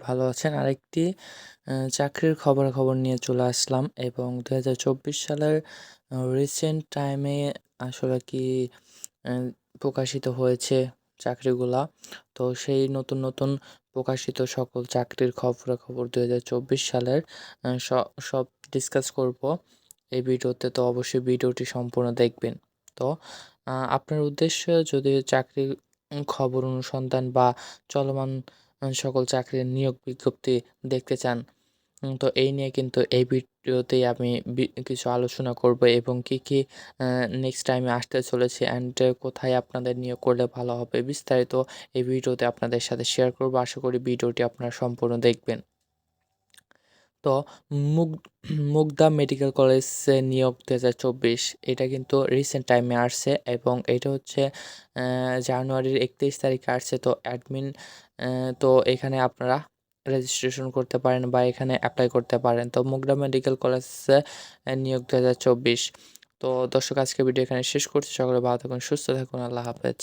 ভালো আছেন। আরেকটি চাকরির খবরাখবর নিয়ে চলে আসলাম এবং ২০২৪ সালের রিসেন্ট টাইমে আসলে কি অ্যা প্রকাশিত হয়েছে চাকরিগুলা। তো সেই নতুন প্রকাশিত সকল চাকরির খবরাখবর ২০২৪ সালের স সব ডিসকাস করব এই ভিডিওতে। তো অবশ্যই ভিডিওটি সম্পূর্ণ দেখবেন। তো আপনার উদ্দেশ্য যদি চাকরির খবর অনুসন্ধান বা চলমান সকল চাকরির নিয়োগ বিজ্ঞপ্তি দেখতে চান, তো এই নিয়ে কিন্তু এই ভিডিওতেই আমি কিছু আলোচনা করব এবং কি নেক্সট টাইমে আসতে চলেছে অ্যান্ড কোথায় আপনাদের নিয়োগ করলে ভালো হবে বিস্তারিত এই ভিডিওতে আপনাদের সাথে শেয়ার করব। আশা করি ভিডিওটি আপনারা সম্পূর্ণ দেখবেন। তো মুগ মুগদা মেডিকেল কলেজে নিয়োগ ২০২৪ এটা কিন্তু রিসেন্ট টাইমে আসছে এবং এটা হচ্ছে জানুয়ারির ৩১ তারিখে আসছে। তো অ্যাডমিন তো এখানে আপনারা রেজিস্ট্রেশন করতে পারেন বা এখানে অ্যাপ্লাই করতে পারেন। তো মুগদা মেডিকেল কলেজে নিয়োগ ২০২৪। তো দর্শক, আজকের ভিডিও এখানে শেষ করছি। সকলে ভালো থাকুন, সুস্থ থাকুন। আল্লাহ হাফেজ।